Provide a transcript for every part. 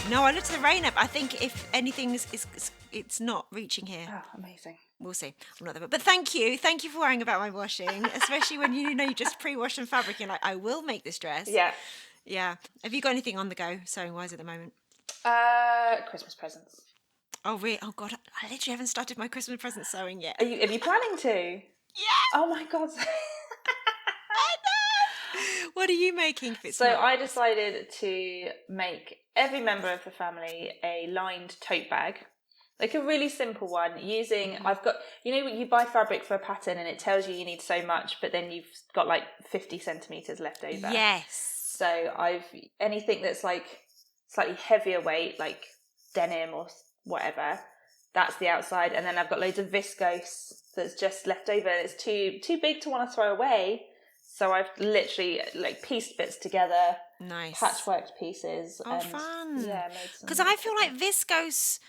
No, I looked at the rain app. I think if anything it's not reaching here. Oh, amazing. We'll see. I'm not there, but thank you for worrying about my washing, especially when you just pre-wash some fabric. You're like, I will make this dress. Yeah. Have you got anything on the go sewing wise at the moment? Christmas presents. Oh really? Oh God, I literally haven't started my Christmas present sewing yet. Are you planning to? Yeah. Oh my God. What are you making? I decided to make every member of the family a lined tote bag. Like a really simple one using, I've got, you buy fabric for a pattern and it tells you need so much, but then you've got like 50 centimetres left over. Yes. So anything that's like slightly heavier weight, like denim or whatever, that's the outside. And then I've got loads of viscose that's just left over. It's too big to want to throw away. So I've literally like pieced bits together. Nice. Patchworked pieces. Oh, fun. Yeah, because I feel like viscose,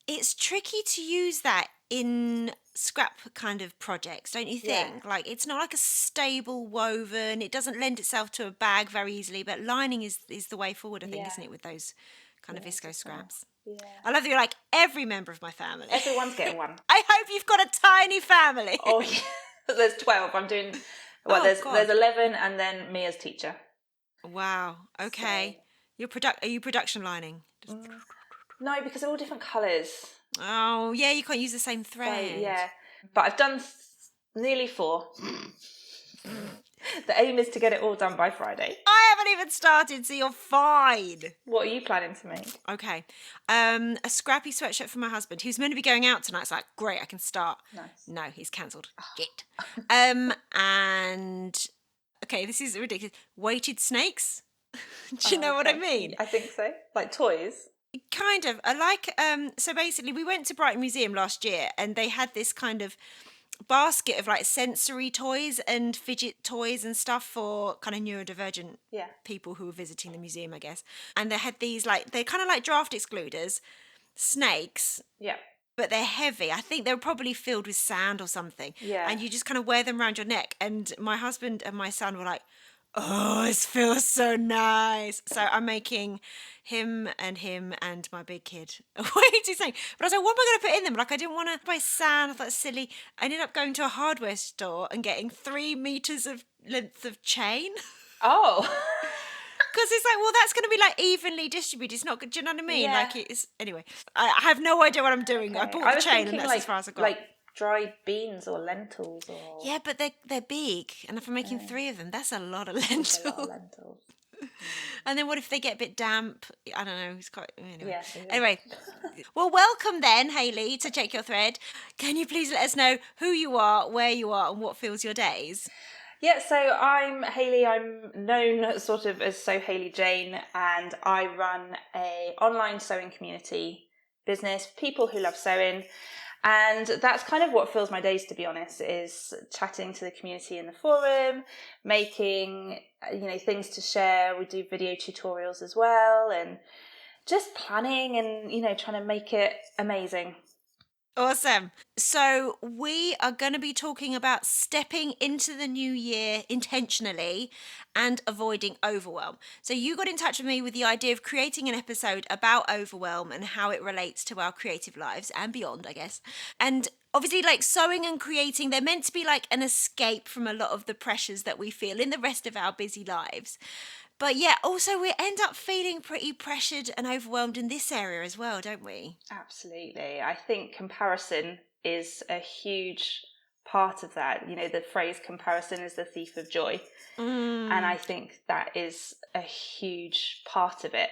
it's tricky to use that in scrap kind of projects, don't you think? Yeah. Like, it's not like a stable woven. It doesn't lend itself to a bag very easily, but lining is the way forward, I think, isn't it, with those kind of viscose scraps? Yeah. I love that you're like, every member of my family. Everyone's getting one. I hope you've got a tiny family. Oh, yeah. There's 12. I'm doing... Well, there's 11 and then me as teacher. Wow. Okay. So... Are you production lining? No, because they're all different colours. Oh, yeah, you can't use the same thread. So, yeah. But I've done nearly 4. The aim is to get it all done by Friday. I haven't even started, so you're fine. What are you planning to make? Okay. A scrappy sweatshirt for my husband, who's meant to be going out tonight. It's like, great, I can start. Nice. No, he's cancelled. Git. And, okay, this is ridiculous. Weighted snakes. Do you know what I mean? I think so. Like toys? Kind of. I like, so basically we went to Brighton Museum last year and they had this kind of basket of like sensory toys and fidget toys and stuff for kind of neurodivergent people who were visiting the museum, I guess. And they had these like, they're kind of like draft excluders, snakes. Yeah. But they're heavy. I think they were probably filled with sand or something. Yeah. And you just kind of wear them around your neck. And my husband and my son were like, oh, this feels so nice. So I'm making him and my big kid a weighted snake. But I was like, what am I going to put in them? Like, I didn't want to buy sand. I thought it's silly. I ended up going to a hardware store and getting 3 meters of length of chain. Oh. Because it's like, well, that's going to be like evenly distributed. It's not good. Do you know what I mean? Yeah. Like, it's anyway. I have no idea what I'm doing. Okay. I bought the chain, and that's as far as I got. Like dried beans or lentils, or yeah, but they're big, and if I'm making 3 of them, that's a lot of lentils. That's a lot of lentils. And then what if they get a bit damp? I don't know. It's quite anyway. Yeah, anyway, well, welcome then, Hayley, to Check Your Thread. Can you please let us know who you are, where you are, and what fills your days? Yeah, so I'm Hayley. I'm known sort of as So Hayley Jane, and I run a online sewing community business for people who love sewing. And that's kind of what fills my days, to be honest, is chatting to the community in the forum, making, things to share. We do video tutorials as well, and just planning and, trying to make it amazing. Awesome. So we are going to be talking about stepping into the new year intentionally and avoiding overwhelm. So you got in touch with me with the idea of creating an episode about overwhelm and how it relates to our creative lives and beyond, I guess. And obviously, like sewing and creating, they're meant to be like an escape from a lot of the pressures that we feel in the rest of our busy lives. But yeah, also we end up feeling pretty pressured and overwhelmed in this area as well, don't we? Absolutely. I think comparison is a huge part of that. The phrase comparison is the thief of joy. And I think that is a huge part of it.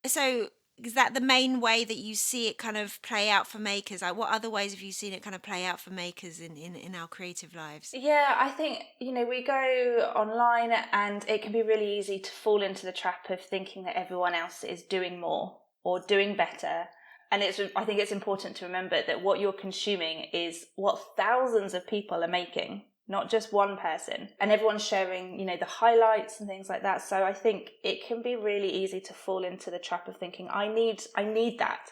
So is that the main way that you see it kind of play out for makers? Like, what other ways have you seen it kind of play out for makers in our creative lives? Yeah, I think, we go online and it can be really easy to fall into the trap of thinking that everyone else is doing more or doing better. And I think it's important to remember that what you're consuming is what thousands of people are making, not just one person. And everyone's sharing, the highlights and things like that. So I think it can be really easy to fall into the trap of thinking, I need that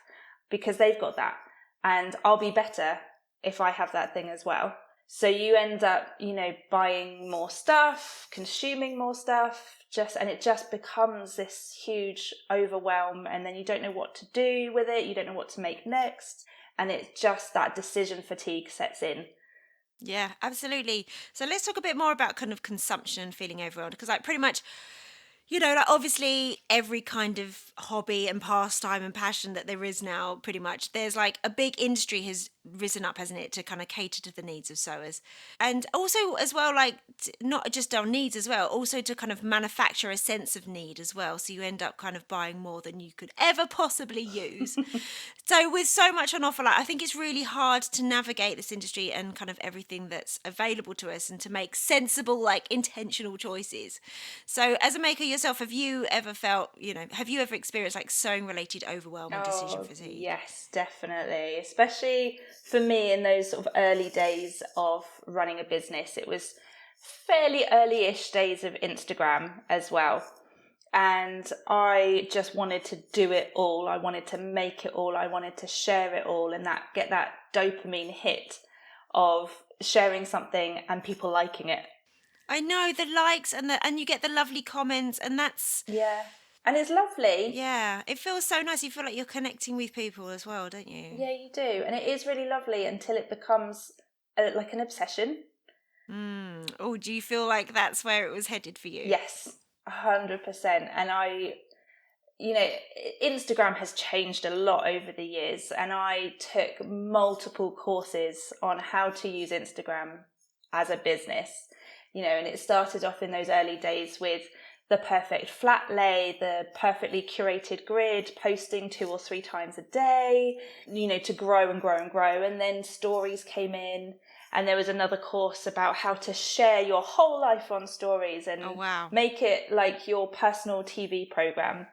because they've got that. And I'll be better if I have that thing as well. So you end up, buying more stuff, consuming more stuff, and it just becomes this huge overwhelm, and then you don't know what to do with it, you don't know what to make next, and it's just that decision fatigue sets in. Yeah, absolutely. So let's talk a bit more about kind of consumption and feeling overwhelmed, because like pretty much, like obviously every kind of hobby and pastime and passion that there is now, pretty much, there's like a big industry has risen up, hasn't it, to kind of cater to the needs of sewers. And also, as well, like not just our needs as well, also to kind of manufacture a sense of need as well. So you end up kind of buying more than you could ever possibly use. So with so much on offer, like I think it's really hard to navigate this industry and kind of everything that's available to us and to make sensible, like intentional choices. So as a maker yourself, have you ever felt, have you ever experienced like sewing related overwhelm and decision Oh, fatigue? yes, definitely. Especially for me in those sort of early days of running a business. It was fairly early-ish days of Instagram as well. And I just wanted to do it all. I wanted to make it all. I wanted to share it all, and get that dopamine hit of sharing something and people liking it. I know the likes and you get the lovely comments, and that's, Yeah. And it's lovely. yeah, it feels so nice. You feel like you're connecting with people as well, don't you? Yeah, you do. And it is really lovely until it becomes like an obsession. Oh, do you feel like that's where it was headed for you? Yes, 100%. And Instagram has changed a lot over the years. And I took multiple courses on how to use Instagram as a business, and it started off in those early days with the perfect flat lay, the perfectly curated grid, posting 2 or 3 times a day, to grow and grow and grow. And then stories came in, and there was another course about how to share your whole life on stories Oh, and wow. make it like your personal TV program.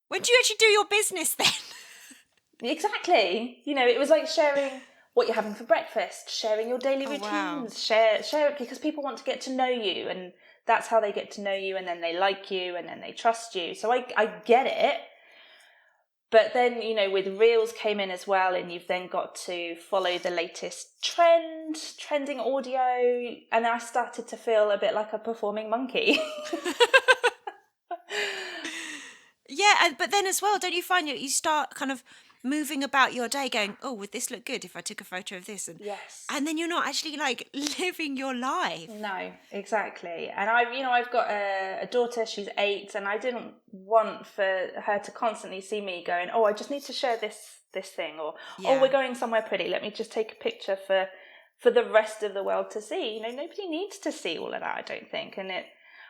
When do you actually do your business then? Exactly. It was like sharing what you're having for breakfast, sharing your daily Oh, wow. routines, share it, because people want to get to know you, and that's how they get to know you, and then they like you, and then they trust you. So I get it. But then, with Reels came in as well, and you've then got to follow the latest trending audio, and I started to feel a bit like a performing monkey. Yeah, but then as well, don't you find you start kind of moving about your day going, oh, would this look good if I took a photo of this? Yes. And then you're not actually like living your life. No, exactly. And I've got a daughter, she's 8, and I didn't want for her to constantly see me going, oh, I just need to share this thing, or, oh, Yeah. we're going somewhere pretty, let me just take a picture for the rest of the world to see. Nobody needs to see all of that, I don't think. And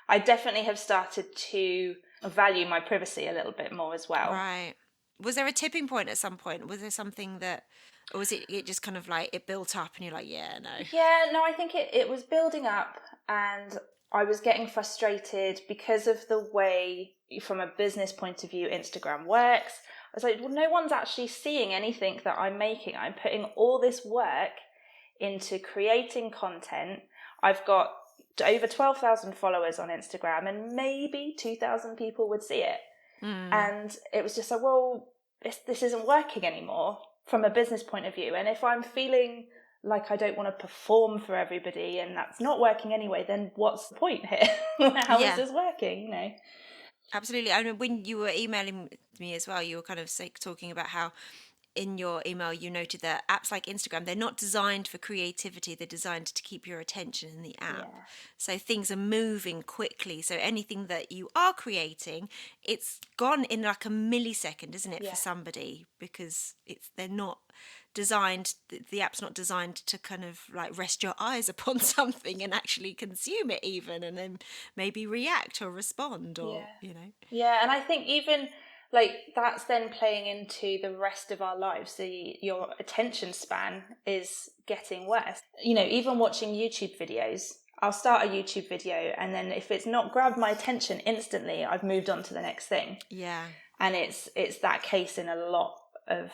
I definitely have started to value my privacy a little bit more as well. Right. Was there a tipping point at some point? Was there something that, or was it just kind of like it built up and you're like, yeah, no. Yeah, no, I think it was building up, and I was getting frustrated because of the way, from a business point of view, Instagram works. I was like, well, no one's actually seeing anything that I'm making. I'm putting all this work into creating content. I've got over 12,000 followers on Instagram, and maybe 2,000 people would see it. And it was just like, well, this isn't working anymore from a business point of view. And if I'm feeling like I don't want to perform for everybody and that's not working anyway, then what's the point here? How is this working, Absolutely. I mean, when you were emailing me as well, you were kind of talking about how in your email you noted that apps like Instagram, they're not designed for creativity, they're designed to keep your attention in the app. Yeah. So things are moving quickly. So anything that you are creating, it's gone in like a millisecond, isn't it, Yeah. for somebody, because they're not designed, the app's not designed to kind of like rest your eyes upon something and actually consume it even, and then maybe react or respond, or Yeah, and I think even like that's then playing into the rest of our lives. Your attention span is getting worse. Even watching YouTube videos, I'll start a YouTube video, and then if it's not grabbed my attention instantly, I've moved on to the next thing. Yeah. And it's that case in a lot of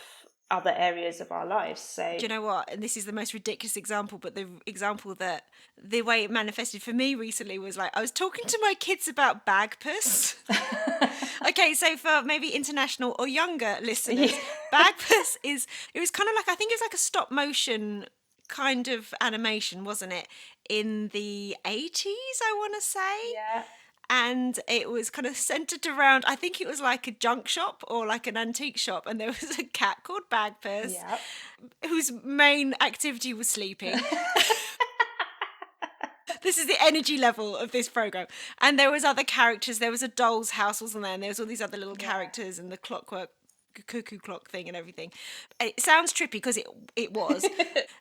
other areas of our lives. So do you know what? And this is the most ridiculous example, but the example that the way it manifested for me recently was like I was talking to my kids about Bagpuss. Okay, so for maybe international or younger listeners, Bagpuss it was kind of like, I think it was like a stop motion kind of animation, wasn't it? In the 80s, I want to say. Yeah. And it was kind of centered around, I think it was like a junk shop or like an antique shop, and there was a cat called Bagpuss Yeah. whose main activity was sleeping. This is the energy level of this program. And there was other characters. There was a doll's house, wasn't there? And there was all these other little characters and the clockwork cuckoo clock thing and everything. It sounds trippy because it was.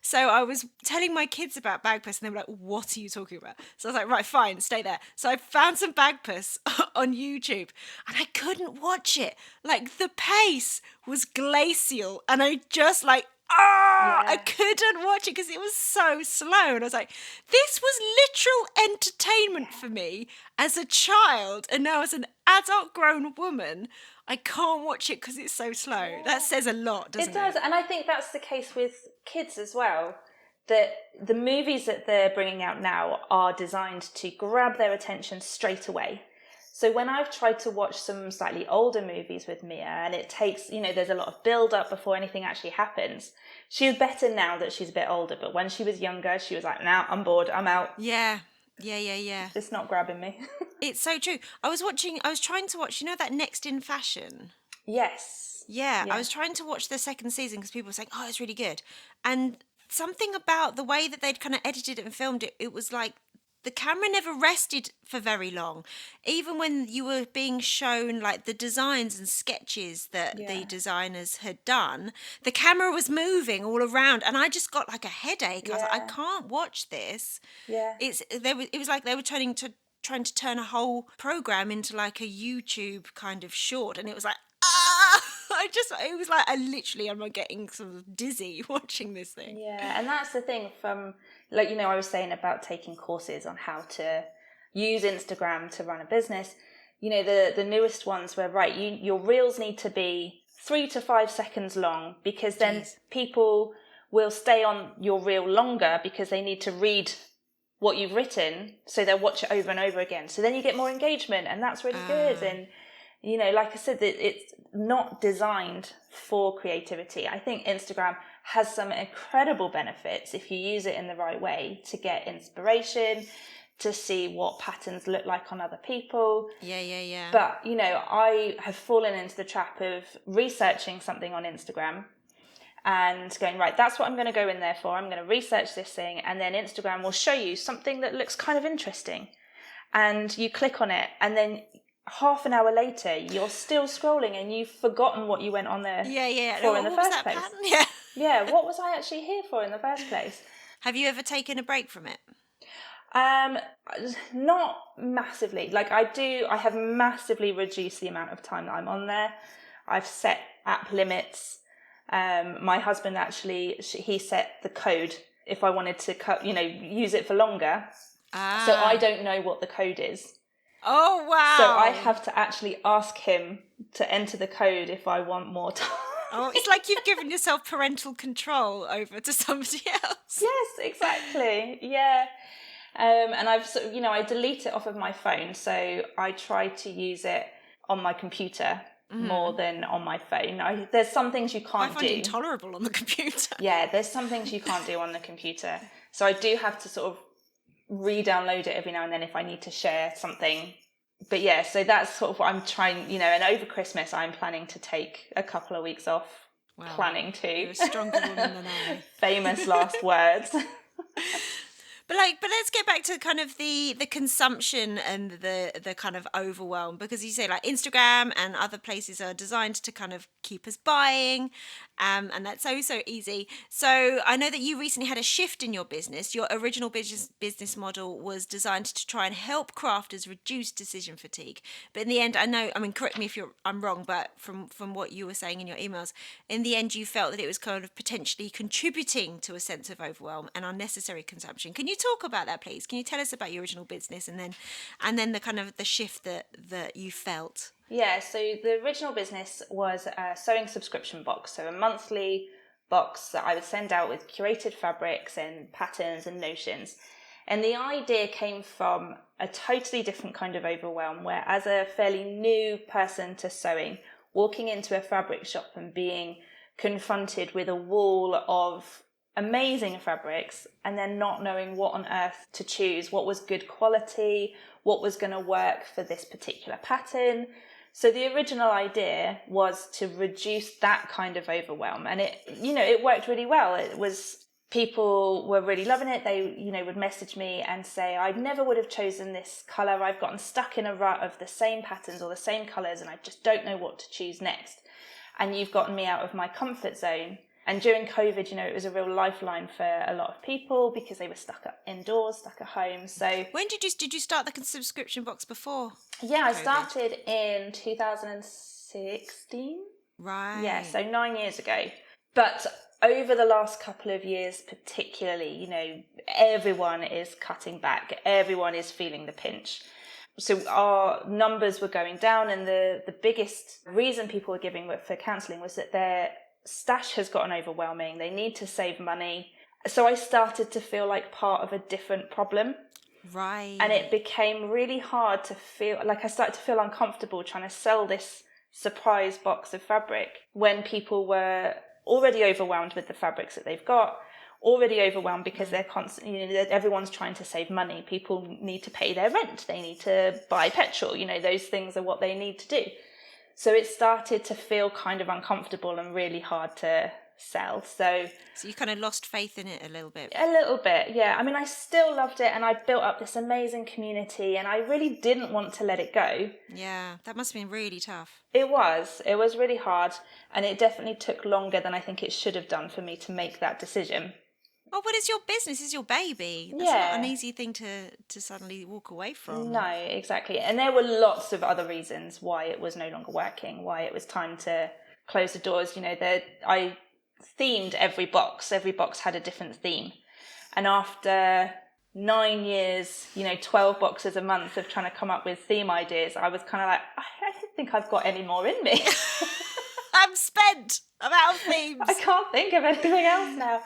So I was telling my kids about Bagpuss and they were like, what are you talking about? So I was like, right, fine, stay there. So I found some Bagpuss on YouTube and I couldn't watch it. Like the pace was glacial and I just like, I couldn't watch it because it was so slow. And I was like, this was literal entertainment for me as a child. And now as an adult grown woman, I can't watch it because it's so slow. Yeah. That says a lot, doesn't it? It does. And I think that's the case with kids as well. That the movies that they're bringing out now are designed to grab their attention straight away. So when I've tried to watch some slightly older movies with Mia, and it takes, there's a lot of build up before anything actually happens. She's better now that she's a bit older, but when she was younger, she was like, "Nah, I'm bored, I'm out." Yeah. It's not grabbing me. It's so true. I was trying to watch, that Next in Fashion? Yes. Yeah, I was trying to watch the second season because people were saying, oh, it's really good. And something about the way that they'd kind of edited it and filmed it, it was like the camera never rested for very long. Even when you were being shown like the designs and sketches that the designers had done, the camera was moving all around and I just got like a headache. I was like, I can't watch this. Yeah. It was like they were trying to turn a whole program into like a YouTube kind of short, and it was like, it was like I'm getting sort of dizzy watching this thing. Yeah, and that's the thing from, like, I was saying about taking courses on how to use Instagram to run a business. The newest ones were, right, your reels need to be 3 to 5 seconds long because then people will stay on your reel longer because they need to read what you've written, so they'll watch it over and over again. So then you get more engagement, and that's really good. And like I said, it's not designed for creativity. I think Instagram has some incredible benefits if you use it in the right way to get inspiration, to see what patterns look like on other people. Yeah. But, I have fallen into the trap of researching something on Instagram and going, right, that's what I'm going to go in there for. I'm going to research this thing, and then Instagram will show you something that looks kind of interesting. And you click on it, and then half an hour later, you're still scrolling and you've forgotten what you went on there for in the first place. Yeah, what was I actually here for in the first place? Have you ever taken a break from it? Not massively. Like I have massively reduced the amount of time that I'm on there. I've set app limits. My husband actually, he set the code if I wanted to use it for longer. So I don't know what the code is. Oh, wow. So I have to actually ask him to enter the code if I want more time. Oh, it's like you've given yourself parental control over to somebody else. Yes, exactly. Yeah. And I've sort of, I delete it off of my phone. So I try to use it on my computer more than on my phone. There's some things you can't do. I find it intolerable on the computer. Yeah, there's some things you can't do on the computer. So I do have to sort of re-download it every now and then if I need to share something. But yeah, so that's sort of what I'm trying, and over Christmas I'm planning to take a couple of weeks off. Wow. Planning to. You're a stronger woman than I. Famous last words. But let's get back to kind of the consumption and the kind of overwhelm, because you say like Instagram and other places are designed to kind of keep us buying, and that's so easy. So I know that you recently had a shift in your business. Your original business model was designed to try and help crafters reduce decision fatigue. But in the end, correct me if I'm wrong, but from what you were saying in your emails, in the end you felt that it was kind of potentially contributing to a sense of overwhelm and unnecessary consumption. Can you talk about that, please? Can you tell us about your original business and then the kind of the shift that you felt? Yeah, so the original business was a sewing subscription box, so a monthly box that I would send out with curated fabrics and patterns and notions. And the idea came from a totally different kind of overwhelm, where as a fairly new person to sewing, walking into a fabric shop and being confronted with a wall of amazing fabrics and then not knowing what on earth to choose, what was good quality, what was going to work for this particular pattern. So the original idea was to reduce that kind of overwhelm, and it worked really well. It was, people were really loving it. They, would message me and say, I never would have chosen this color. I've gotten stuck in a rut of the same patterns or the same colors and I just don't know what to choose next. And you've gotten me out of my comfort zone. And during COVID, it was a real lifeline for a lot of people because they were stuck up indoors, stuck at home. So when did you start the subscription box before? Yeah, I COVID? started in 2016. Right. Yeah, so 9 years ago. But over the last couple of years particularly, everyone is cutting back. Everyone is feeling the pinch. So our numbers were going down, and the biggest reason people were giving for cancelling was that their stash has gotten overwhelming. They need to save money. So I started to feel like part of a different problem. Right. And it became really hard to feel like I started to feel uncomfortable trying to sell this surprise box of fabric when people were already overwhelmed with the fabrics that they've got, already overwhelmed because they're constantly, everyone's trying to save money. People need to pay their rent. They need to buy petrol. Those things are what they need to do. So it started to feel kind of uncomfortable and really hard to sell. So you kind of lost faith in it a little bit. A little bit, yeah. I mean, I still loved it and I built up this amazing community and I really didn't want to let it go. Yeah, that must have been really tough. It was really hard, and it definitely took longer than I think it should have done for me to make that decision. Oh, but it's your business, it's your baby. That's not an easy thing to suddenly walk away from. No, exactly. And there were lots of other reasons why it was no longer working, why it was time to close the doors. I themed every box. Every box had a different theme. And after 9 years, 12 boxes a month of trying to come up with theme ideas, I was kind of like, I don't think I've got any more in me. I'm spent. I'm out of themes. I can't think of anything else now.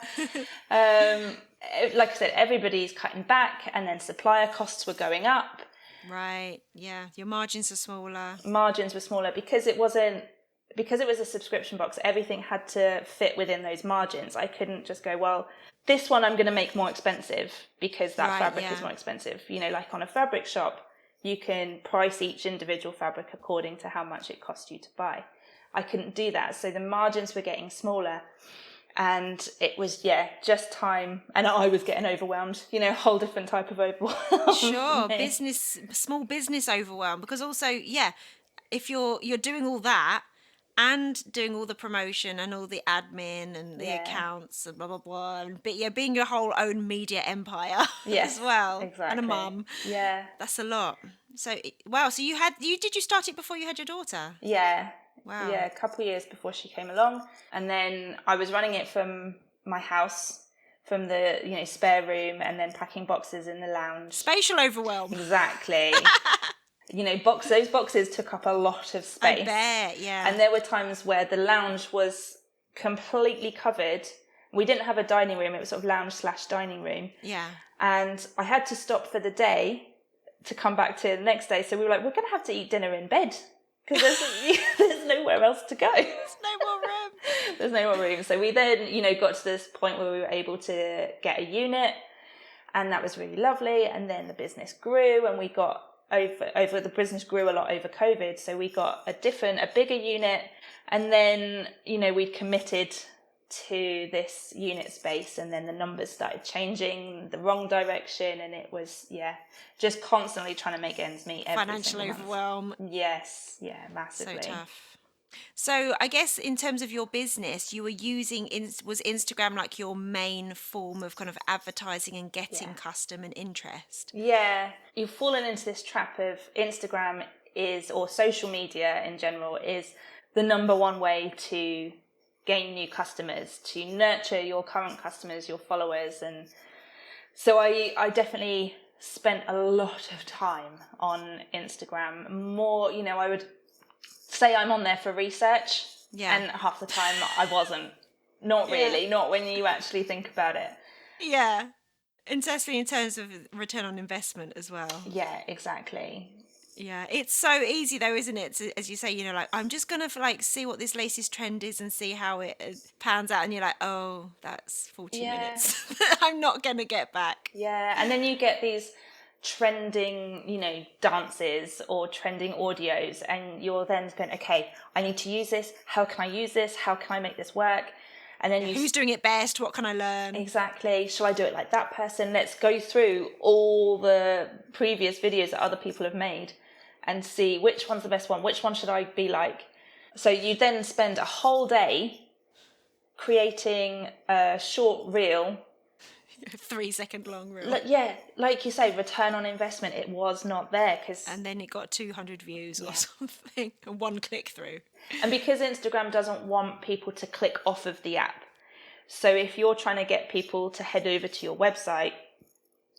Like I said, everybody's cutting back, and then supplier costs were going up. Right. Yeah. Your margins are smaller. Margins were smaller because it was a subscription box. Everything had to fit within those margins. I couldn't just go, well, this one I'm going to make more expensive because that fabric is more expensive. Like on a fabric shop, you can price each individual fabric according to how much it costs you to buy. I couldn't do that. So the margins were getting smaller, and it was, just time. And I was getting overwhelmed, a whole different type of overwhelm. Sure. Small business overwhelm. Because also, if you're doing all that and doing all the promotion and all the admin and the accounts and blah, blah, blah. But being your whole own media empire as well. Exactly. And a mum. Yeah. That's a lot. So, wow. So did you start it before you had your daughter? Yeah. Wow. Yeah, a couple of years before she came along. And then I was running it from my house, from the, spare room, and then packing boxes in the lounge. Spatial overwhelm. Exactly. Those boxes took up a lot of space. I bet, yeah. And there were times where the lounge was completely covered. We didn't have a dining room. It was sort of lounge/dining room. Yeah. And I had to stop for the day to come back to the next day. So we were like, we're going to have to eat dinner in bed because there's nowhere else to go. There's no more room. There's no more room. So we then, got to this point where we were able to get a unit, and that was really lovely. And then the business grew, and we got the business grew a lot over COVID. So we got a bigger unit, and then, we'd committed to this unit space, and then the numbers started changing the wrong direction, and it was just constantly trying to make ends meet. Financial overwhelm. Yes, massively. So tough. So I guess in terms of your business, you were using was Instagram like your main form of kind of advertising and getting custom and interest? Yeah, you've fallen into this trap of Instagram or social media in general is the number one way to gain new customers, to nurture your current customers, your followers. And so I definitely spent a lot of time on Instagram. More, I would say I'm on there for research, and half the time I wasn't. Not really, not when you actually think about it. Yeah, especially in terms of return on investment as well. Yeah, exactly. Yeah, it's so easy though, isn't it? As you say, like I'm just gonna like see what this latest trend is and see how it pans out, and you're like, oh, that's 40 Yeah. minutes. I'm not gonna get back. Yeah, and then you get these trending, dances or trending audios, and you're then going, okay, I need to use this. How can I use this? How can I make this work? And then Yeah, who's doing it best? What can I learn? exactly, shall I do it like that person? Let's go through all the previous videos that other people have made and see which one's the best one. Which one should I be like? So you then spend a whole day creating a short reel. 3 second long reel. Yeah, like you say, return on investment, it was not there because And then it got 200 views or something, and one click through. and because Instagram doesn't want people to click off of the app. So if you're trying to get people to head over to your website,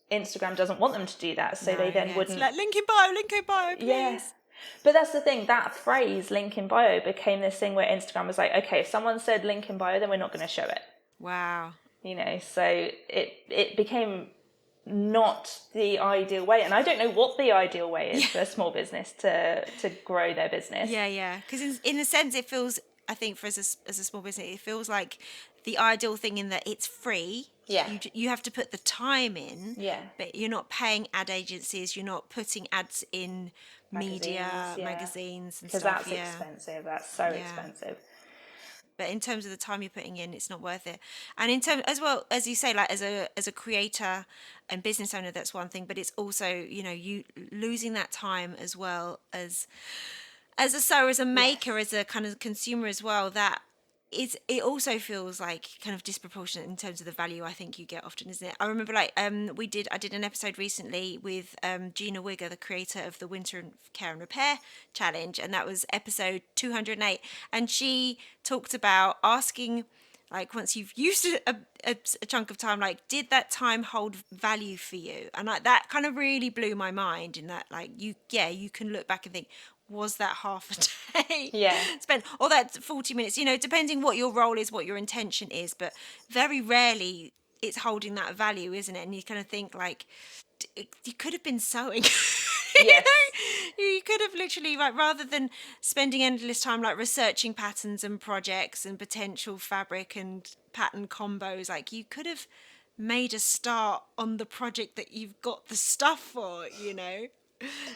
Instagram doesn't want them to do that, so they then wouldn't. It's like link in bio, please. Yeah. But that's the thing, that phrase, link in bio, became this thing where Instagram was like, okay, if someone said link in bio, then we're not going to show it. Wow. So it became not the ideal way. And I don't know what the ideal way is for a small business to grow their business. Yeah. Because in a sense, it feels, I think, for as a small business, it feels like the ideal thing in that it's free. Yeah. You have to put the time in. Yeah. But you're not paying ad agencies. You're not putting ads in magazines and stuff. Because that's expensive. That's so expensive. But in terms of the time you're putting in, it's not worth it. And in terms, as well as you say, like as a creator and business owner, that's one thing. But it's also, you losing that time as well as a sewer, as a maker, as a kind of consumer as well. It also feels like kind of disproportionate in terms of the value I think you get often, isn't it? I remember I did an episode recently with Gina Wigger, the creator of the Winter Care and Repair Challenge, and that was episode 208, and she talked about asking, like, once you've used a chunk of time, like, did that time hold value for you? And like that kind of really blew my mind, in that, like, you can look back and think, was that half a day spent, or that 40 minutes, depending what your role is, what your intention is, but very rarely it's holding that value, isn't it? And you kind of think, like, you could have been sewing. Yes. You could have literally, like, rather than spending endless time like researching patterns and projects and potential fabric and pattern combos, like, you could have made a start on the project that you've got the stuff for.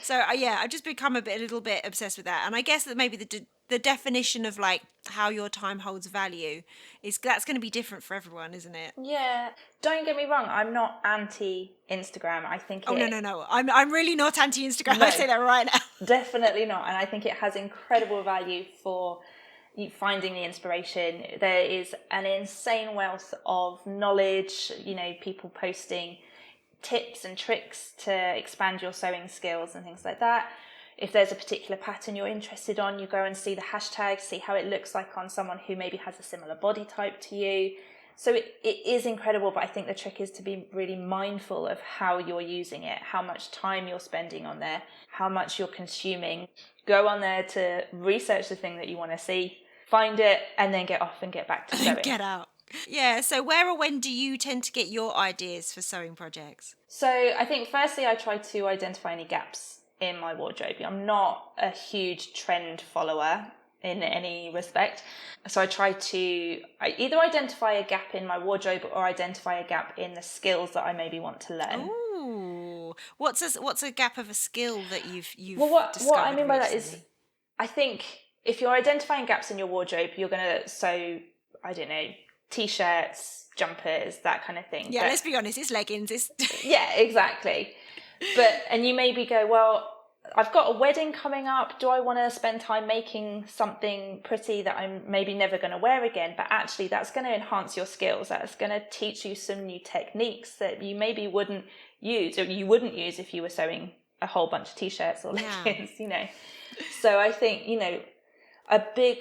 So I've just become a little bit obsessed with that, and I guess that maybe the definition of, like, how your time holds value that's going to be different for everyone, isn't it? Yeah. Don't get me wrong, I'm not anti Instagram. I think No. I'm really not anti Instagram. No. I say that right now. Definitely not. And I think it has incredible value for finding the inspiration. There is an insane wealth of knowledge, people posting tips and tricks to expand your sewing skills and things like that. If there's a particular pattern you're interested on, you go and see the hashtag, see how it looks like on someone who maybe has a similar body type to you. So it is incredible, but I think the trick is to be really mindful of how you're using it, how much time you're spending on there, how much you're consuming. Go on there to research the thing that you want to see, find it, and then get off and get back to sewing. Get out. Yeah, so where or when do you tend to get your ideas for sewing projects? So I think firstly I try to identify any gaps in my wardrobe. I'm not a huge trend follower in any respect. So I try to either identify a gap in my wardrobe or identify a gap in the skills that I maybe want to learn. Ooh. What's a gap of a skill that you've what I mean by recently? that is, I think if you're identifying gaps in your wardrobe, you're going to sew, I don't know, t-shirts, jumpers, that kind of thing. Yeah, let's be honest, it's leggings. Yeah, exactly. And you maybe go, well, I've got a wedding coming up. Do I want to spend time making something pretty that I'm maybe never going to wear again? But actually, that's going to enhance your skills. That's going to teach you some new techniques that you maybe wouldn't use, or you wouldn't use if you were sewing a whole bunch of t-shirts or leggings, So I think, a big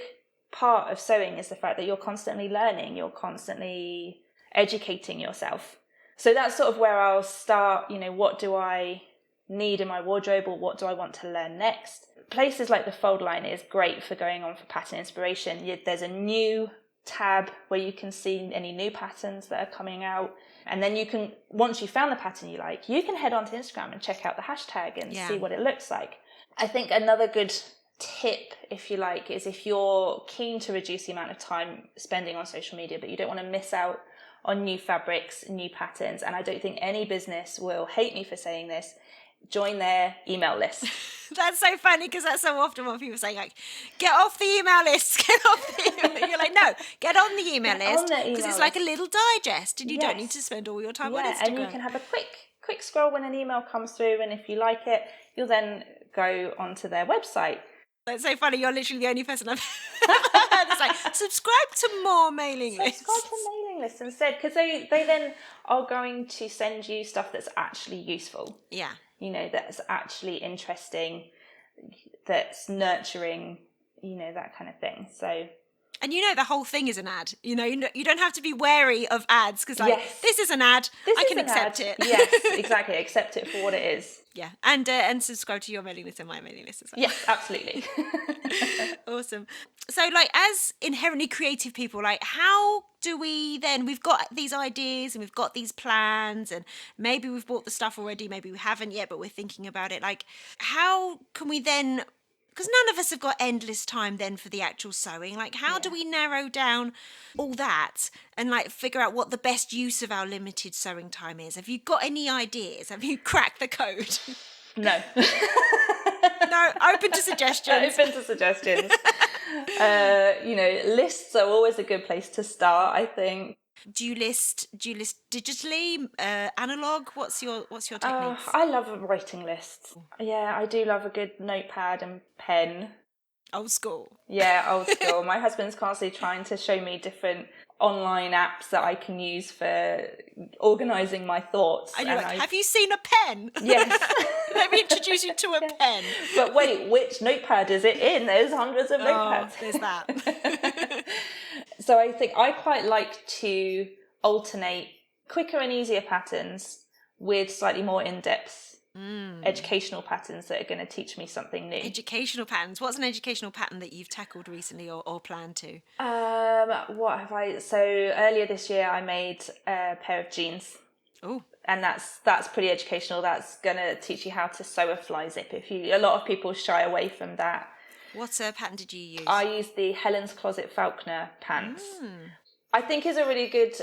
part of sewing is the fact that you're constantly learning, you're constantly educating yourself. So that's sort of where I'll start, what do I need in my wardrobe, or what do I want to learn next? Places like the Fold line is great for going on for pattern inspiration. There's a new tab where you can see any new patterns that are coming out, and then you can, once you've found the pattern you like, you can head onto Instagram and check out the hashtag and see what it looks like. I think another good tip, if you like, is if you're keen to reduce the amount of time spending on social media, but you don't want to miss out on new fabrics, new patterns, and I don't think any business will hate me for saying this, join their email list. That's so funny because that's so often what people say, like, get off the email list, get off the email. You're like, no, get on the email list because it's like a little digest and you don't need to spend all your time on Instagram. And you can have a quick scroll when an email comes through, and if you like it, you'll then go onto their website. That's so funny. You're literally the only person I've ever heard that's like, subscribe to more mailing lists. Subscribe to mailing lists instead, because they then are going to send you stuff that's actually useful. Yeah. You know, that's actually interesting, that's nurturing, you know, that kind of thing. So... And you know the whole thing is an ad. You don't have to be wary of ads because this is an ad. I can accept it. Yes, exactly. Accept it for what it is. Yeah, and subscribe to your mailing list and my mailing list as well. Yes, absolutely. Awesome. So, like, as inherently creative people, like, how do we then? We've got these ideas and we've got these plans, and maybe we've bought the stuff already, maybe we haven't yet, but we're thinking about it. Like, how can we then? Because none of us have got endless time then for the actual sewing. Like, how do we narrow down all that and, like, figure out what the best use of our limited sewing time is? Have you got any ideas? Have you cracked the code? No. No, open to suggestions. Open to suggestions. You know, lists are always a good place to start, I think. Do you list digitally, analog? What's your techniques? I love writing lists. Yeah, I do love a good notepad and pen. Old school. Yeah, old school. My husband's constantly trying to show me different online apps that I can use for organising my thoughts. And you're like, have you seen a pen? Yes. Let me introduce you to a pen. But wait, which notepad is it in? There's hundreds of notepads. There's that. So I think I quite like to alternate quicker and easier patterns with slightly more in-depth educational patterns that are going to teach me something new. Educational patterns. What's an educational pattern that you've tackled recently or plan to? What have I? So earlier this year, I made a pair of jeans. Oh. And that's pretty educational. That's going to teach you how to sew a fly zip. A lot of people shy away from that. What pattern did you use? I used the Helen's Closet Falconer pants. I think is a really good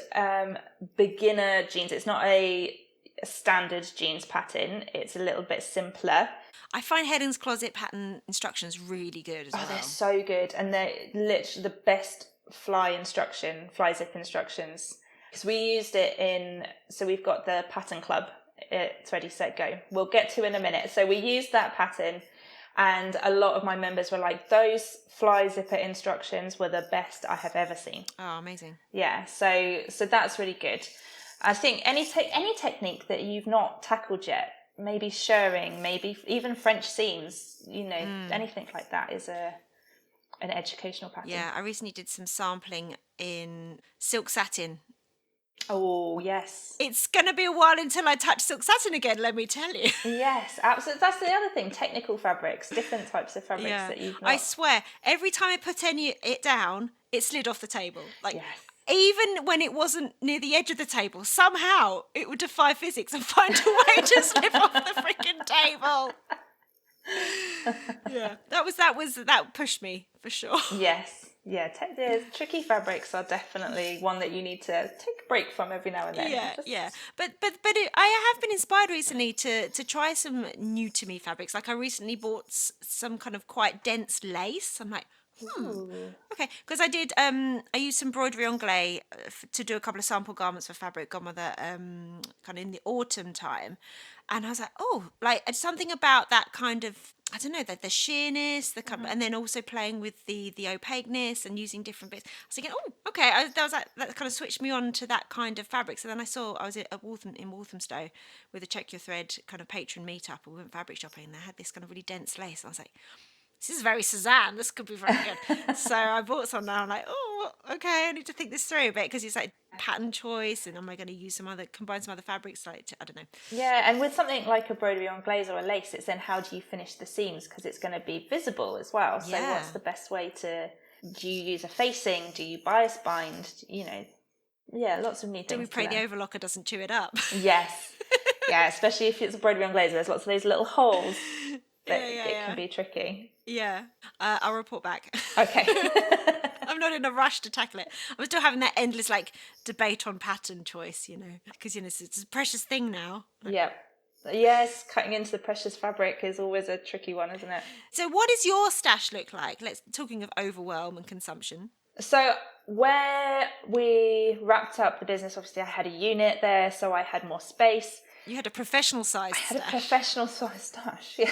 beginner jeans. It's not a standard jeans pattern. It's a little bit simpler. I find Helen's Closet pattern instructions really good as well. They're so good, and they're literally the best fly zip instructions. Because we used it so we've got the pattern club. It's Ready, Set, Go. We'll get to in a minute. So we used that pattern. And a lot of my members were like, those fly zipper instructions were the best I have ever seen. Oh, amazing. Yeah, so that's really good. I think any technique that you've not tackled yet, maybe shirring, maybe even French seams, you know, anything like that is an educational pattern. Yeah, I recently did some sampling in silk satin. Oh, yes. It's going to be a while until I touch silk satin again, let me tell you. Yes, absolutely. That's the other thing, technical fabrics, different types of fabrics that you've not... I swear, every time I put it down, it slid off the table. Like, yes. Even when it wasn't near the edge of the table, somehow it would defy physics and find a way to slip off the freaking table. Yeah, that pushed me for sure. Yes. Yeah, tricky fabrics are definitely one that you need to take a break from every now and then. Yeah. But I have been inspired recently to try some new to me fabrics. Like I recently bought some kind of quite dense lace. I'm like, okay, because I used some broderie anglais to do a couple of sample garments for Fabric Godmother kind of in the autumn time, and I was like, oh, like something about that kind of, I don't know, the sheerness, and then also playing with the opaqueness and using different bits. I was thinking, oh, okay, that kind of switched me on to that kind of fabric. So then I was at Walthamstow with a Check Your Thread kind of patron meetup, and we went fabric shopping, and they had this kind of really dense lace. And I was like, this is very Suzanne. This could be very good. So I bought some, and I'm like, oh, okay, I need to think this through a bit, because it's like pattern choice, and am I going to combine some other fabrics? I don't know. Yeah, and with something like a broderie anglaise or a lace, it's then how do you finish the seams, because it's going to be visible as well. So what's the best way do you use a facing? Do you bias bind? You know, lots of neat things. Do we pray the overlocker doesn't chew it up? Yes. Yeah, especially if it's a broderie anglaise, there's lots of those little holes. but Yeah, yeah, it can yeah. be tricky. Yeah. I'll report back. Okay. I'm not in a rush to tackle it. I'm still having that endless debate on pattern choice, because it's a precious thing now. Yeah. Yes, cutting into the precious fabric is always a tricky one, isn't it? So what does your stash look like? Talking of overwhelm and consumption. So where we wrapped up the business, obviously I had a unit there, so I had more space. You had a professional sized I had stash. a professional size stash, yeah.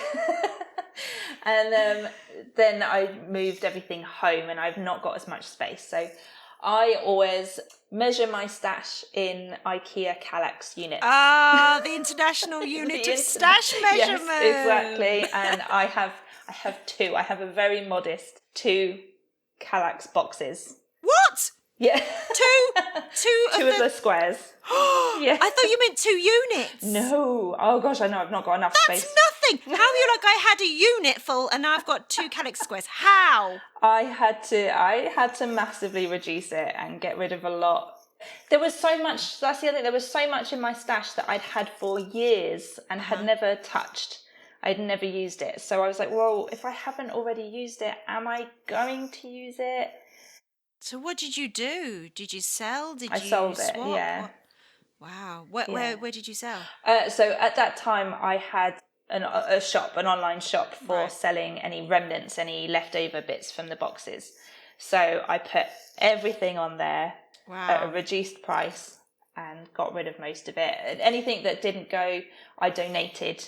And then I moved everything home and I've not got as much space. So I always measure my stash in IKEA Kallax units. Ah, the international unit of stash measurement. Yes, exactly. And I have two. I have a very modest 2 Kallax boxes. What? Yeah. Two of the squares. Yeah. I thought you meant 2 units. No. Oh gosh, I know. I've not got enough space. That's nothing. How are you like I had a unit full and now I've got 2 Kallax squares? How? I had to massively reduce it and get rid of a lot. There was so much, that's the other thing, there was so much in my stash that I'd had for years and had never touched. I'd never used it. So I was like, well, if I haven't already used it, am I going to use it? So what did you do? Did you sell? I sold it, yeah. Wow. Where did you sell? So at that time I had an online shop for selling any remnants, any leftover bits from the boxes. So I put everything on there at a reduced price and got rid of most of it. Anything that didn't go, I donated.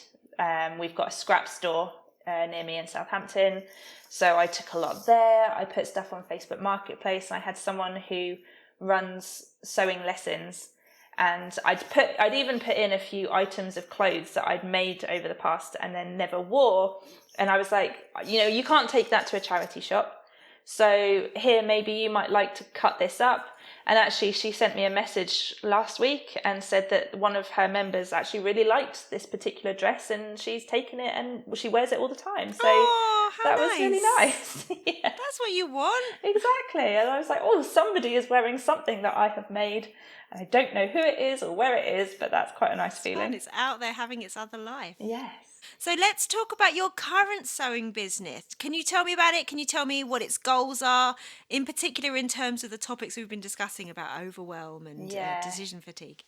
We've got a scrap store near me in Southampton, so I took a lot there. I put stuff on Facebook Marketplace. I had someone who runs sewing lessons, and I'd even put in a few items of clothes that I'd made over the past and then never wore. And I was like, you can't take that to a charity shop. So here, maybe you might like to cut this up. And actually, she sent me a message last week and said that one of her members actually really liked this particular dress and she's taken it and she wears it all the time. So that was really nice. Yeah. That's what you want. Exactly. And I was like, oh, somebody is wearing something that I have made. And I don't know who it is or where it is, but that's quite a nice feeling. Fun. It's out there having its other life. Yes. So let's talk about your current sewing business. Can you tell me about it? Can you tell me what its goals are, in particular in terms of the topics we've been discussing about overwhelm and decision fatigue?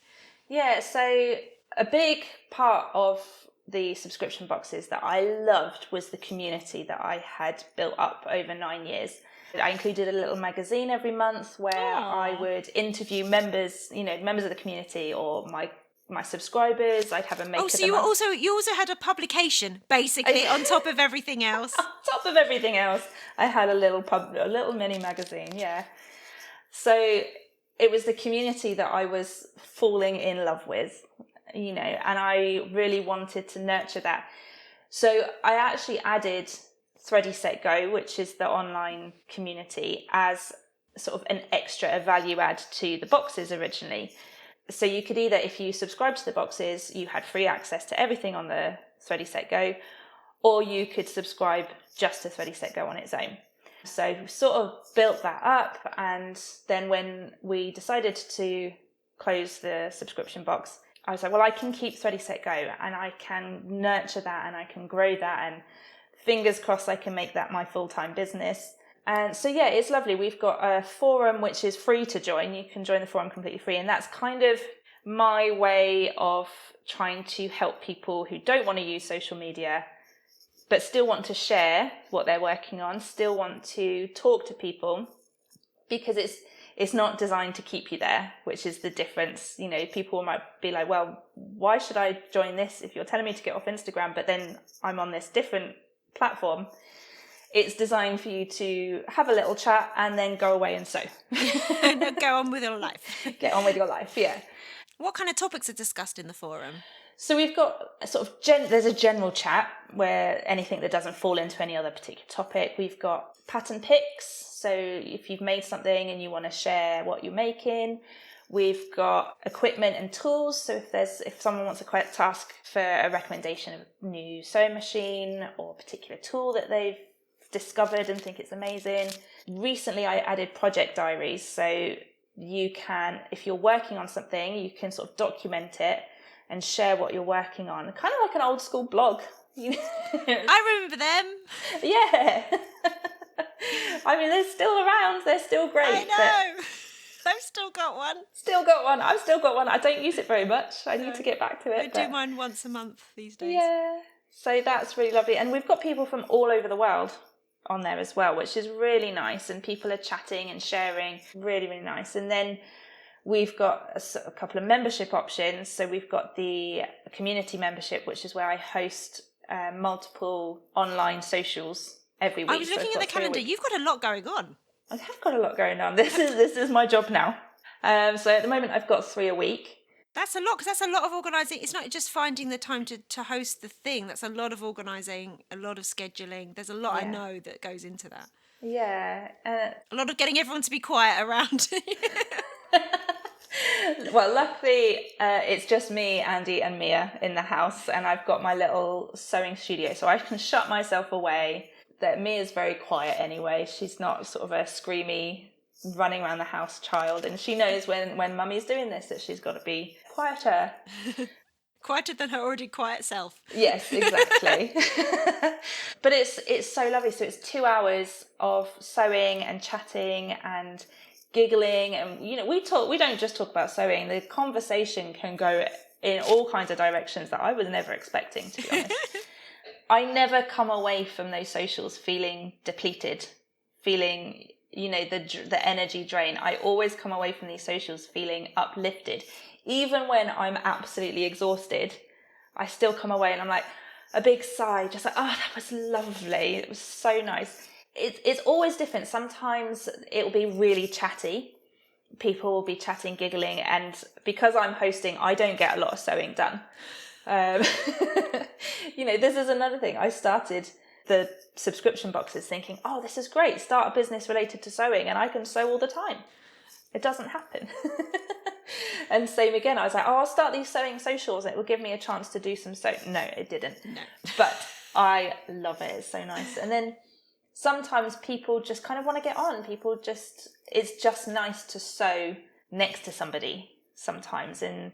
Yeah, so a big part of the subscription boxes that I loved was the community that I had built up over 9 years. I included a little magazine every month where I would interview members of the community or my subscribers. I'd have a make. Oh, so you also had a publication basically on top of everything else. On top of everything else, I had a little mini magazine. Yeah. So it was the community that I was falling in love with, and I really wanted to nurture that. So I actually added Thready Set Go, which is the online community, as sort of an extra, a value add to the boxes originally. So you could either, if you subscribe to the boxes, you had free access to everything on the Thready Set Go, or you could subscribe just to Thready Set Go on its own. So we sort of built that up, and then when we decided to close the subscription box, I was like, well, I can keep Thready Set Go and I can nurture that and I can grow that, and fingers crossed I can make that my full-time business. And so, yeah, it's lovely. We've got a forum which is free to join. You can join the forum completely free. And that's kind of my way of trying to help people who don't want to use social media, but still want to share what they're working on, still want to talk to people, because it's not designed to keep you there, which is the difference. People might be like, well, why should I join this if you're telling me to get off Instagram, but then I'm on this different platform? It's designed for you to have a little chat and then go away and sew. Go on with your life. Get on with your life, yeah. What kind of topics are discussed in the forum? So we've got a sort of there's a general chat where anything that doesn't fall into any other particular topic. We've got pattern picks. So if you've made something and you want to share what you're making. We've got equipment and tools. So if someone wants to ask for a recommendation of a new sewing machine or a particular tool that they've discovered and think it's amazing. Recently I added project diaries, so you can, if you're working on something, you can sort of document it and share what you're working on, kind of like an old school blog I remember them. Yeah. I mean, they're still around. They're still great. I know. I've still got one. Still got one. I've still got one. I don't use it very much. I need No. to get back to it. I do mine once a month these days. Yeah. So that's really lovely. And we've got people from all over the world on there as well, which is really nice. And people are chatting and sharing. Really, really nice. And then we've got a couple of membership options. So we've got the community membership, which is where I host multiple online socials every week. I was looking at the calendar. You've got a lot going on. I have got a lot going on. This is my job now. So at the moment, I've got 3 a week. That's a lot, because that's a lot of organising. It's not just finding the time to host the thing. That's a lot of organising, a lot of scheduling. There's a lot I know that goes into that. Yeah. A lot of getting everyone to be quiet around. Well, luckily, it's just me, Andy, and Mia in the house, and I've got my little sewing studio, so I can shut myself away. That Mia's very quiet anyway. She's not sort of a screamy, running around the house child, and she knows when Mummy's doing this that she's got to be quieter. Quieter than her already quiet self. Yes, exactly. But it's so lovely. So it's 2 hours of sewing and chatting and giggling, and we don't just talk about sewing. The conversation can go in all kinds of directions that I was never expecting, to be honest. I never come away from those socials feeling depleted, feeling the energy drain. I always come away from these socials feeling uplifted. Even when I'm absolutely exhausted, I still come away and I'm like, a big sigh, just like, oh, that was lovely. It was so nice. It's always different. Sometimes it will be really chatty. People will be chatting, giggling, and because I'm hosting, I don't get a lot of sewing done. This is another thing. I started the subscription boxes thinking, oh, this is great. Start a business related to sewing and I can sew all the time. It doesn't happen. And same again, I was like, oh, I'll start these sewing socials. It will give me a chance to do some sewing. No, it didn't. No. But I love it. It's so nice. And then sometimes people just kind of want to get on. It's just nice to sew next to somebody sometimes. And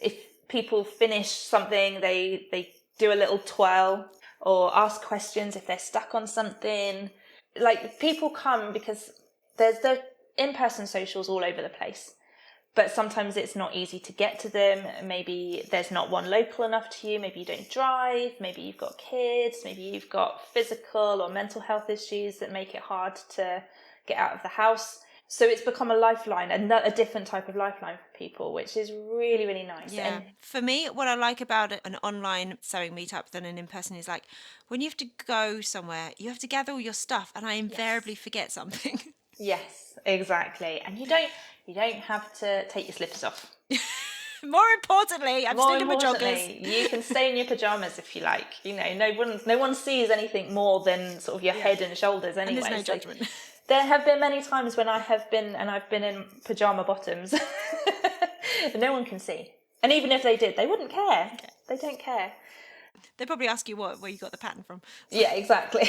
if people finish something, they do a little twirl or ask questions if they're stuck on something. Like, people come because there's the in-person socials all over the place, but sometimes it's not easy to get to them. Maybe there's not one local enough to you. Maybe you don't drive. Maybe you've got kids. Maybe you've got physical or mental health issues that make it hard to get out of the house. So it's become a lifeline, a different type of lifeline for people, which is really, really nice. Yeah. And for me, what I like about an online sewing meetup than an in-person is, like, when you have to go somewhere, you have to gather all your stuff, and I invariably forget something. Yes, exactly. And you don't have to take your slippers off. More importantly, I'm still in my joggers. You can stay in your pajamas if you like. No one sees anything more than sort of your head and shoulders anyway. And there's no judgment. There have been many times when I've been in pajama bottoms and no one can see. And even if they did, they wouldn't care. Okay. They don't care. They probably ask you where you got the pattern from. Yeah, exactly.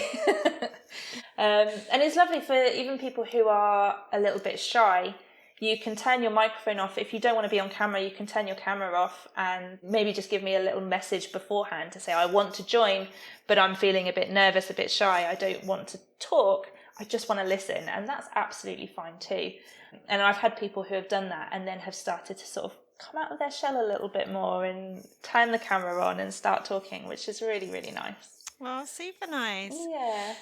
And it's lovely for even people who are a little bit shy. You can turn your microphone off. If you don't want to be on camera, you can turn your camera off and maybe just give me a little message beforehand to say, I want to join, but I'm feeling a bit nervous, a bit shy. I don't want to talk. I just want to listen. And that's absolutely fine too. And I've had people who have done that and then have started to sort of come out of their shell a little bit more and turn the camera on and start talking, which is really, really nice. Well, super nice. Yeah.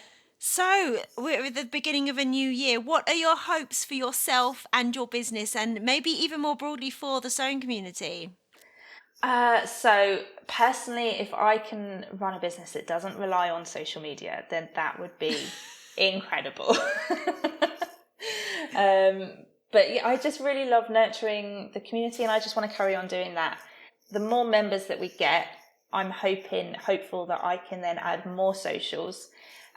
So, we're at the beginning of a new year. What are your hopes for yourself and your business, and maybe even more broadly for the sewing community? So personally, if I can run a business that doesn't rely on social media, then that would be incredible. But yeah, I just really love nurturing the community, and I just want to carry on doing that. The more members that we get, I'm hopeful that I can then add more socials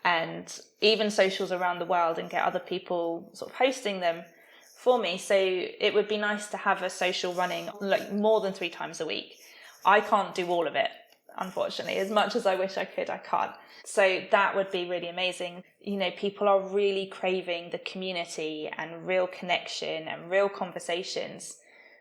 and even socials around the world and get other people sort of hosting them for me. So it would be nice to have a social running like more than 3 times a week. I can't do all of it, unfortunately. As much as I wish I could, I can't. So that would be really amazing. People are really craving the community and real connection and real conversations.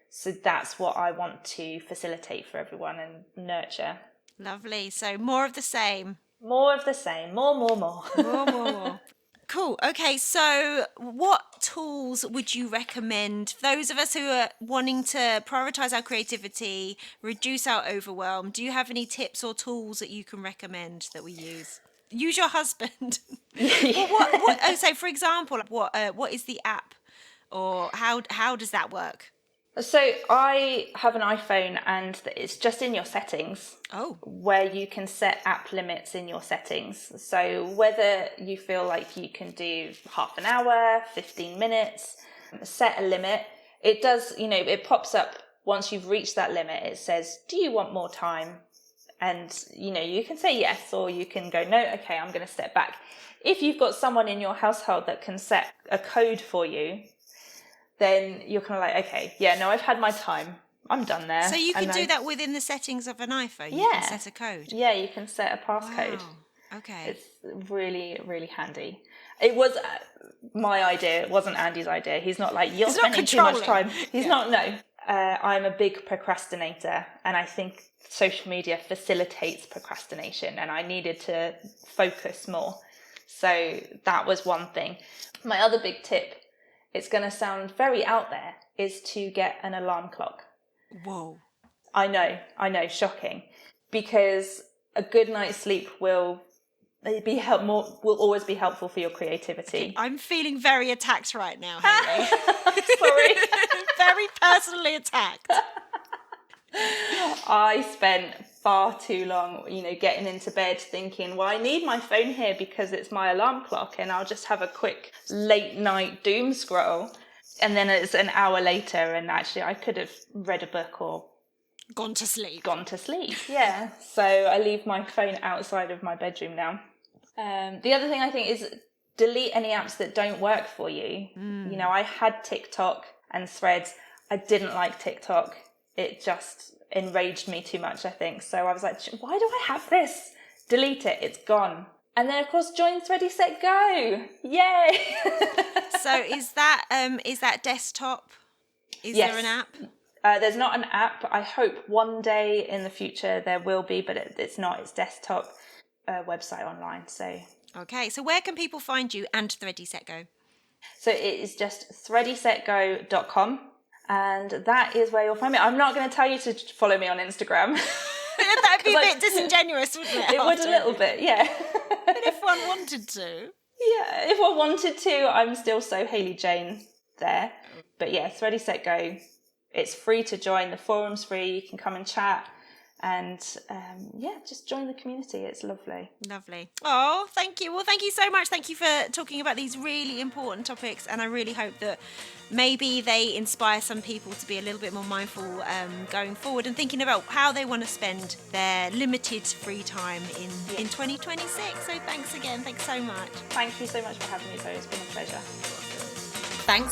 So that's what I want to facilitate for everyone and nurture. Lovely. So more of the same. More of the same. More, more, more. More. Cool. Okay, so what tools would you recommend those of us who are wanting to prioritize our creativity, reduce our overwhelm? Do you have any tips or tools that you can recommend that we use? Use your husband. Well, what? Oh, so for example, what is the app, or how does that work? So I have an iPhone and it's just in your settings Oh, where you can set app limits in your settings. So whether you feel like you can do half an hour, 15 minutes, set a limit, it does, it pops up once you've reached that limit. It says, do you want more time? And, you can say yes, or you can go, no, okay, I'm going to step back. If you've got someone in your household that can set a code for you, then you're kind of like, okay, yeah, no, I've had my time. I'm done there. so you can do that within the settings of an iPhone. Yeah. You can set a code. Yeah, you can set a passcode. Wow. Okay. It's really, really handy. It was my idea. It wasn't Andy's idea. He's not like, you're spending too much time. He's not, no. I'm a big procrastinator, and I think social media facilitates procrastination, and I needed to focus more. So that was one thing. My other big tip, it's going to sound very out there, is to get an alarm clock. Whoa. I know, shocking. Because a good night's sleep will always be helpful for your creativity. Okay, I'm feeling very attacked right now, Hayley. Sorry. Very personally attacked. I spent far too long, getting into bed thinking, well, I need my phone here because it's my alarm clock, and I'll just have a quick late night doom scroll. And then it's an hour later, and actually I could have read a book or Gone to sleep. Yeah. So I leave my phone outside of my bedroom now. The other thing I think is delete any apps that don't work for you. I had TikTok and Threads. I didn't like TikTok. It just enraged me too much, I think. So I was like, why do I have this? Delete it. It's gone. And then, of course, join Ready, Set, Go. Yay! So is that desktop? Is Yes. there an app? There's not an app. I hope one day in the future there will be, but it's not. It's desktop website online. So Okay, so where can people find you and Ready, Set, Go? So it is just threadysetgo.com, and that is where you'll find me. I'm not going to tell you to follow me on Instagram. That'd be a bit disingenuous, wouldn't it? It would a little bit, yeah. But if one wanted to. Yeah, if I wanted to, I'm still so Hayley Jane there. But yeah, Ready, Set, Go. It's free to join. The forum's free. You can come and chat. And just join the community. It's lovely. Lovely. Oh, thank you. Well, thank you so much. Thank you for talking about these really important topics. And I really hope that maybe they inspire some people to be a little bit more mindful going forward and thinking about how they want to spend their limited free time in 2026. So thanks again. Thanks so much. Thank you so much for having me, Zoe. It's been a pleasure. Thanks so